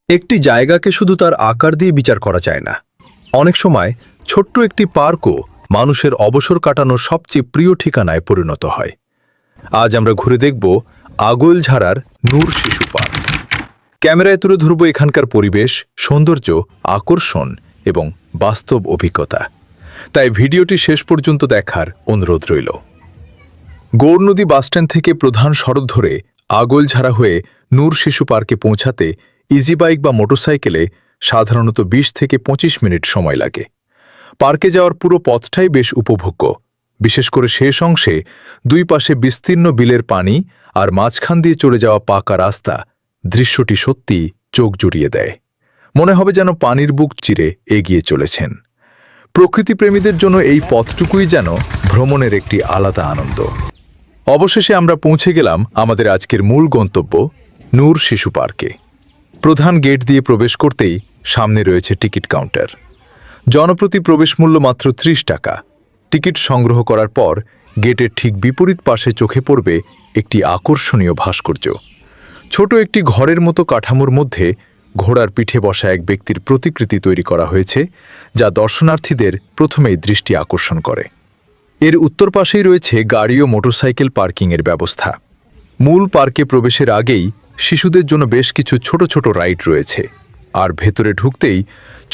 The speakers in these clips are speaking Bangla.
একটি জায়গাকে শুধু তার আকার দিয়ে বিচার করা যায় না। অনেক সময় ছোট্ট একটি পার্কও মানুষের অবসর কাটানোর সবচেয়ে প্রিয় ঠিকানায় পরিণত হয়। আজ আমরা ঘুরে দেখব আগৈলঝাড়ার নূর শিশু পার্ক। ক্যামেরায় তুলে ধরব এখানকার পরিবেশ, সৌন্দর্য, আকর্ষণ এবং বাস্তব অভিজ্ঞতা। তাই ভিডিওটি শেষ পর্যন্ত দেখার অনুরোধ রইল। গৌরনদী বাসস্ট্যান্ড থেকে প্রধান সড়ক ধরে আগৈলঝাড়া হয়ে নূর শিশু পার্কে পৌঁছাতে ইজি বাইক বা মোটরসাইকেলে সাধারণত 20 থেকে 25 মিনিট সময় লাগে। পার্কে যাওয়ার পুরো পথটাই বেশ উপভোগ্য, বিশেষ করে শেষ অংশে দুই পাশে বিস্তীর্ণ বিলের পানি আর মাঝখান দিয়ে চলে যাওয়া পাকা রাস্তা। দৃশ্যটি সত্যি চোখ জুড়িয়ে দেয়। মনে হবে যেন পানির বুক চিরে এগিয়ে চলেছেন। প্রকৃতিপ্রেমীদের জন্য এই পথটুকুই যেন ভ্রমণের একটি আলাদা আনন্দ। অবশেষে আমরা পৌঁছে গেলাম আমাদের আজকের মূল গন্তব্য নূর শিশু পার্কে। প্রধান গেট দিয়ে প্রবেশ করতেই সামনে রয়েছে টিকিট কাউন্টার। জনপ্রতি প্রবেশ মূল্য মাত্র 30 টাকা। টিকিট সংগ্রহ করার পর গেটের ঠিক বিপরীত পাশে চোখে পড়বে একটি আকর্ষণীয় ভাস্কর্য। ছোট একটি ঘরের মতো কাঠামোর মধ্যে ঘোড়ার পিঠে বসা এক ব্যক্তির প্রতিকৃতি তৈরি করা হয়েছে, যা দর্শনার্থীদের প্রথমেই দৃষ্টি আকর্ষণ করে। এর উত্তর পাশেই রয়েছে গাড়ি ও মোটরসাইকেল পার্কিংয়ের ব্যবস্থা। মূল পার্কে প্রবেশের আগেই শিশুদের জন্য বেশ কিছু ছোট ছোট রাইড রয়েছে, আর ভেতরে ঢুকতেই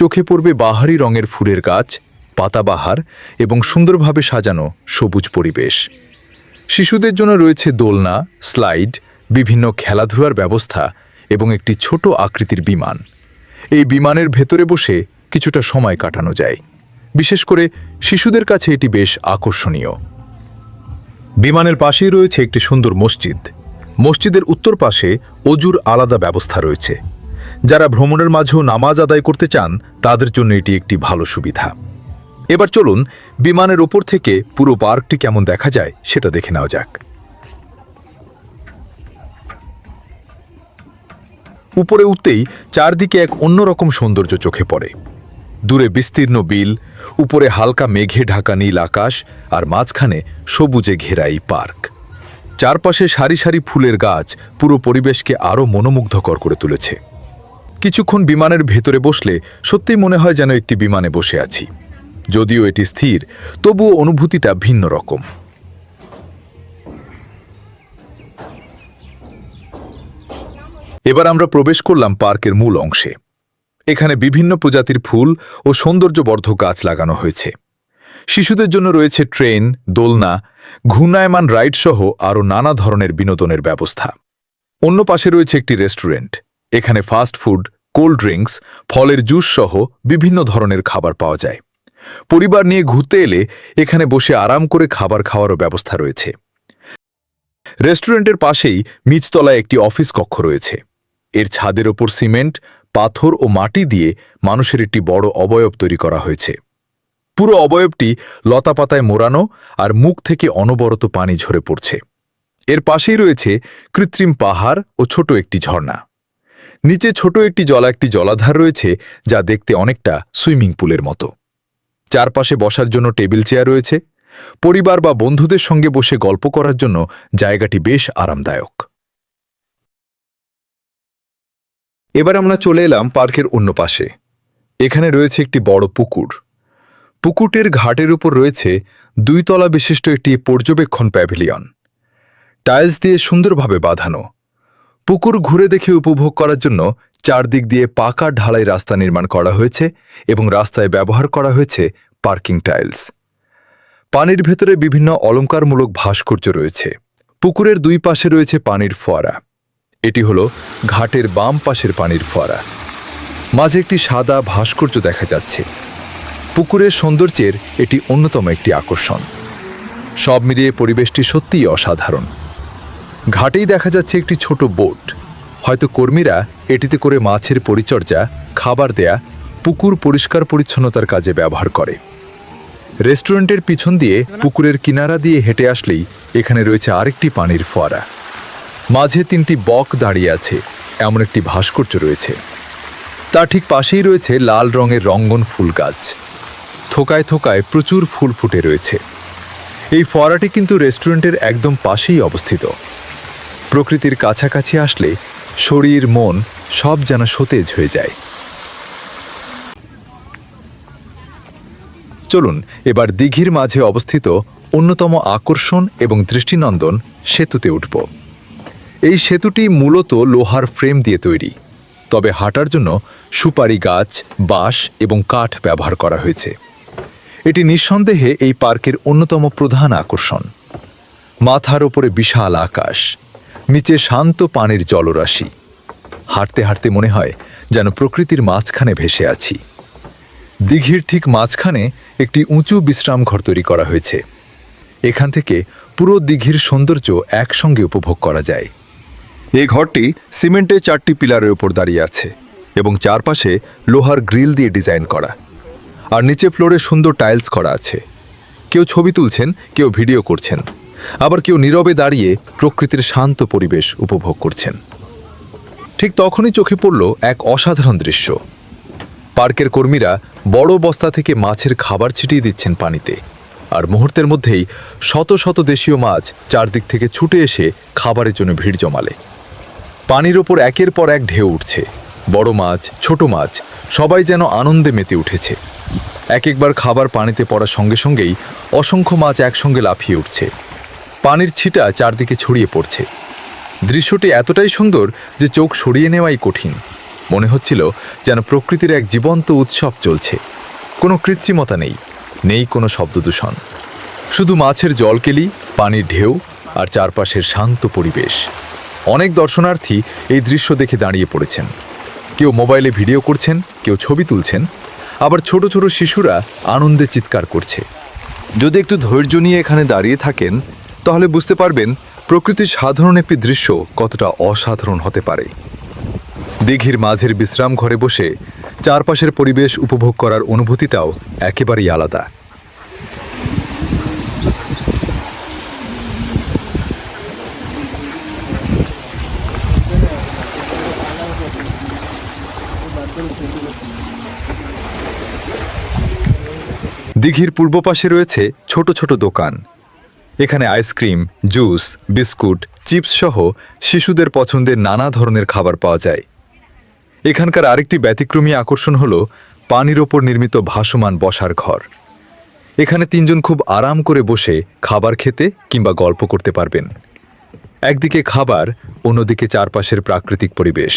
চোখে পড়বে বাহারি রঙের ফুলের গাছ, পাতাবাহার এবং সুন্দরভাবে সাজানো সবুজ পরিবেশ। শিশুদের জন্য রয়েছে দোলনা, স্লাইড, বিভিন্ন খেলাধুলার ব্যবস্থা এবং একটি ছোট আকৃতির বিমান। এই বিমানের ভেতরে বসে কিছুটা সময় কাটানো যায়। বিশেষ করে শিশুদের কাছে এটি বেশ আকর্ষণীয়। বিমানের পাশেই রয়েছে একটি সুন্দর মসজিদ। মসজিদের উত্তর পাশে অজুর আলাদা ব্যবস্থা রয়েছে। যারা ভ্রমণের মাঝেও নামাজ আদায় করতে চান তাদের জন্য এটি একটি ভালো সুবিধা। এবার চলুন বিমানের ওপর থেকে পুরো পার্কটি কেমন দেখা যায় সেটা দেখে নেওয়া যাক। উপরে উঠতেই চারদিকে এক অন্যরকম সৌন্দর্য চোখে পড়ে। দূরে বিস্তীর্ণ বিল, উপরে হালকা মেঘে ঢাকা নীল আকাশ, আর মাঝখানে সবুজে ঘেরা এই পার্ক। চারপাশে সারি সারি ফুলের গাছ পুরো পরিবেশকে আরও মনোমুগ্ধকর করে তুলেছে। কিছুক্ষণ বিমানের ভেতরে বসলে সত্যিই মনে হয় যেন একটি বিমানে বসে আছি। যদিও এটি স্থির, তবুও অনুভূতিটা ভিন্ন রকম। এবার আমরা প্রবেশ করলাম পার্কের মূল অংশে। এখানে বিভিন্ন প্রজাতির ফুল ও সৌন্দর্যবর্ধক গাছ লাগানো হয়েছে। শিশুদের জন্য রয়েছে ট্রেন, দোলনা, ঘূর্ণায়মান রাইড সহ আরও নানা ধরনের বিনোদনের ব্যবস্থা। অন্য পাশে রয়েছে একটি রেস্টুরেন্ট। এখানে ফাস্ট ফুড, কোল্ড ড্রিঙ্কস, ফলের জুস সহ বিভিন্ন ধরনের খাবার পাওয়া যায়। পরিবার নিয়ে ঘুরতে এলে এখানে বসে আরাম করে খাবার খাওয়ারও ব্যবস্থা রয়েছে। রেস্টুরেন্টের পাশেই নিচতলায় একটি অফিস কক্ষ রয়েছে। এর ছাদের ওপর সিমেন্ট, পাথর ও মাটি দিয়ে মানুষের একটি বড় অবয়ব তৈরি করা হয়েছে। পুরো অবয়বটি লতাপাতায় মোড়ানো, আর মুখ থেকে অনবরত পানি ঝরে পড়ছে। এর পাশেই রয়েছে কৃত্রিম পাহাড় ও ছোট একটি ঝর্ণা। নিচে ছোট একটি জলাধার রয়েছে, যা দেখতে অনেকটা সুইমিং পুলের মতো। চারপাশে বসার জন্য টেবিল চেয়ার রয়েছে। পরিবার বা বন্ধুদের সঙ্গে বসে গল্প করার জন্য জায়গাটি বেশ আরামদায়ক। এবার আমরা চলে এলাম পার্কের অন্য পাশে। এখানে রয়েছে একটি বড় পুকুর। পুকুরটির ঘাটের উপর রয়েছে 2 তলা বিশিষ্ট একটি পর্যবেক্ষণ প্যাভিলিয়ন, টাইলস দিয়ে সুন্দরভাবে বাঁধানো। পুকুর ঘুরে দেখে উপভোগ করার জন্য চারদিক দিয়ে পাকা ঢালাই রাস্তা নির্মাণ করা হয়েছে এবং রাস্তায় ব্যবহার করা হয়েছে পার্কিং টাইলস। পানির ভেতরে বিভিন্ন অলংকারমূলক ভাস্কর্য রয়েছে। পুকুরের 2 পাশে রয়েছে পানির ফোয়ারা। এটি হলো ঘাটের বাম পাশের পানির ফোয়ারা। মাঝে একটি সাদা ভাস্কর্য দেখা যাচ্ছে। পুকুরের সৌন্দর্যের এটি অন্যতম একটি আকর্ষণ। সব মিলিয়ে পরিবেশটি সত্যিই অসাধারণ। ঘাটেই দেখা যাচ্ছে একটি ছোট বোট। হয়তো কর্মীরা এটিতে করে মাছের পরিচর্যা, খাবার দেয়া, পুকুর পরিষ্কার পরিচ্ছন্নতার কাজে ব্যবহার করে। রেস্টুরেন্টের পিছন দিয়ে পুকুরের কিনারা দিয়ে হেঁটে আসলেই এখানে রয়েছে আরেকটি পানির ফোয়ারা। মাঝে 3টি বক দাঁড়িয়ে আছে এমন একটি ভাস্কর্য রয়েছে। তার ঠিক পাশেই রয়েছে লাল রঙের রঙ্গন ফুল গাছ। থোকায় থোকায় প্রচুর ফুল ফুটে রয়েছে। এই ফোয়ারাটি কিন্তু রেস্টুরেন্টের একদম পাশেই অবস্থিত। প্রকৃতির কাছাকাছি আসলে শরীর, মন সব যেন সতেজ হয়ে যায়। চলুন এবার দিঘির মাঝে অবস্থিত অন্যতম আকর্ষণ এবং দৃষ্টিনন্দন সেতুতে উঠব। এই সেতুটি মূলত লোহার ফ্রেম দিয়ে তৈরি, তবে হাঁটার জন্য সুপারি গাছ, বাঁশ এবং কাঠ ব্যবহার করা হয়েছে। এটি নিঃসন্দেহে এই পার্কের অন্যতম প্রধান আকর্ষণ। মাথার ওপরে বিশাল আকাশ, নিচে শান্ত পানির জলরাশি। হাঁটতে হাঁটতে মনে হয় যেন প্রকৃতির মাঝখানে ভেসে আছি। দিঘির ঠিক মাঝখানে একটি উঁচু বিশ্রামঘর তৈরি করা হয়েছে। এখান থেকে পুরো দিঘির সৌন্দর্য একসঙ্গে উপভোগ করা যায়। এই ঘরটি সিমেন্টে 4টি পিলারের উপর দাঁড়িয়ে আছে এবং চারপাশে লোহার গ্রিল দিয়ে ডিজাইন করা, আর নিচে ফ্লোরে সুন্দর টাইলস করা আছে। কেউ ছবি তুলছেন, কেউ ভিডিও করছেন, আবার কেউ নীরবে দাঁড়িয়ে প্রকৃতির শান্ত পরিবেশ উপভোগ করছেন। ঠিক তখনই চোখে পড়ল এক অসাধারণ দৃশ্য। পার্কের কর্মীরা বড় বস্তা থেকে মাছের খাবার ছিটিয়ে দিচ্ছেন পানিতে, আর মুহূর্তের মধ্যেই শত শত দেশীয় মাছ চারদিক থেকে ছুটে এসে খাবারের জন্য ভিড় জমালে। পানির ওপর একের পর এক ঢেউ উঠছে। বড় মাছ, ছোট মাছ সবাই যেন আনন্দে মেতে উঠেছে। এক একবার খাবার পানিতে পড়ার সঙ্গে সঙ্গেই অসংখ্য মাছ একসঙ্গে লাফিয়ে উঠছে। পানির ছিটা চারদিকে ছড়িয়ে পড়ছে। দৃশ্যটি এতটাই সুন্দর যে চোখ সরিয়ে নেওয়াই কঠিন। মনে হচ্ছিল যেন প্রকৃতির এক জীবন্ত উৎসব চলছে। কোনো কৃত্রিমতা নেই, নেই কোনো শব্দদূষণ, শুধু মাছের জলকেলি, পানির ঢেউ আর চারপাশের শান্ত পরিবেশ। অনেক দর্শনার্থী এই দৃশ্য দেখে দাঁড়িয়ে পড়েছেন। কেউ মোবাইলে ভিডিও করছেন, কেউ ছবি তুলছেন, আবার ছোট ছোট শিশুরা আনন্দে চিৎকার করছে। যদি একটু ধৈর্য নিয়ে এখানে দাঁড়িয়ে থাকেন তাহলে বুঝতে পারবেন প্রকৃতির সাধারণ একটি দৃশ্য কতটা অসাধারণ হতে পারে। দিঘির মাঝের বিশ্রাম ঘরে বসে চারপাশের পরিবেশ উপভোগ করার অনুভূতিটাও একেবারেই আলাদা। দিঘির পূর্ব পাশে রয়েছে ছোট ছোট দোকান। এখানে আইসক্রিম, জুস, বিস্কুট, চিপস সহ শিশুদের পছন্দের নানা ধরনের খাবার পাওয়া যায়। এখানকার আরেকটি ব্যতিক্রমী আকর্ষণ হল পানির ওপর নির্মিত ভাসমান বসার ঘর। এখানে 3 জন খুব আরাম করে বসে খাবার খেতে কিংবা গল্প করতে পারবেন। একদিকে খাবার, অন্যদিকে চারপাশের প্রাকৃতিক পরিবেশ,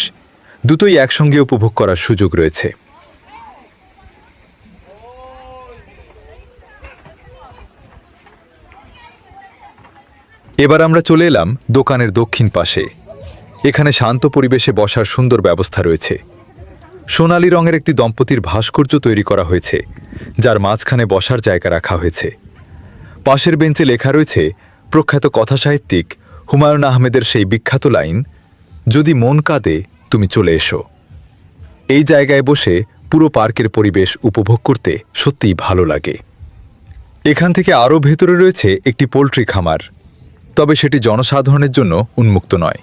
দুটোই একসঙ্গে উপভোগ করার সুযোগ রয়েছে। এবার আমরা চলে এলাম দোকানের দক্ষিণ পাশে। এখানে শান্ত পরিবেশে বসার সুন্দর ব্যবস্থা রয়েছে। সোনালী রঙের একটি দম্পতির ভাস্কর্য তৈরি করা হয়েছে, যার মাঝখানে বসার জায়গা রাখা হয়েছে। পাশের বেঞ্চে লেখা রয়েছে প্রখ্যাত কথাসাহিত্যিক হুমায়ুন আহমেদের সেই বিখ্যাত লাইন, যদি মন কাঁদে তুমি চলে এসো। এই জায়গায় বসে পুরো পার্কের পরিবেশ উপভোগ করতে সত্যিই ভালো লাগে। এখান থেকে আরও ভেতরে রয়েছে একটি পোল্ট্রি খামার, তবে সেটি জনসাধারণের জন্য উন্মুক্ত নয়।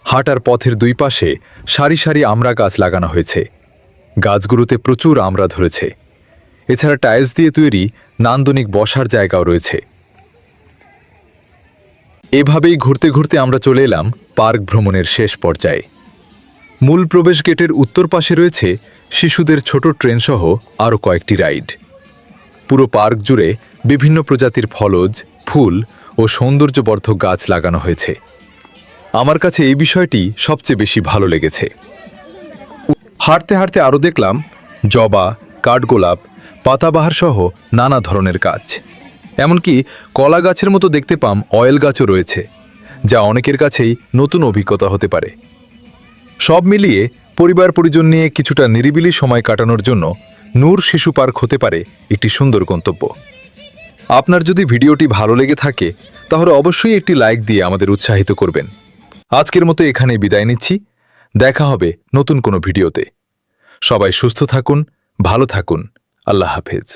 হাঁটার পথের দুই পাশে সারি সারি আমড়া গাছ লাগানো হয়েছে। গাছগুলোতে প্রচুর আমড়া ধরেছে। এছাড়া টাইলস দিয়ে তৈরি নান্দনিক বসার জায়গাও রয়েছে। এভাবেই ঘুরতে ঘুরতে আমরা চলে এলাম পার্ক ভ্রমণের শেষ পর্যায়ে। মূল প্রবেশ গেটের উত্তর পাশে রয়েছে শিশুদের ছোট ট্রেন সহ আরও কয়েকটি রাইড। পুরো পার্ক জুড়ে বিভিন্ন প্রজাতির ফলজ, ফুল ও সৌন্দর্যবর্ধক গাছ লাগানো হয়েছে। আমার কাছে এই বিষয়টি সবচেয়ে বেশি ভালো লেগেছে। হাঁটতে হাঁটতে আরও দেখলাম জবা, কাঠগোলাপ, পাতাবাহার সহ নানা ধরনের গাছ। এমনকি কলা গাছের মতো দেখতে পাম অয়েল গাছও রয়েছে, যা অনেকের কাছেই নতুন অভিজ্ঞতা হতে পারে। সব মিলিয়ে পরিবার পরিজন নিয়ে কিছুটা নিরিবিলি সময় কাটানোর জন্য নূর শিশু পার্ক হতে পারে একটি সুন্দর গন্তব্য। আপনার যদি ভিডিওটি ভালো লেগে থাকে তাহলে অবশ্যই একটি লাইক দিয়ে আমাদের উৎসাহিত করবেন। আজকের মতো এখানেই বিদায় নিচ্ছি। দেখা হবে নতুন কোনো ভিডিওতে। সবাই সুস্থ থাকুন, ভালো থাকুন। আল্লাহ হাফেজ।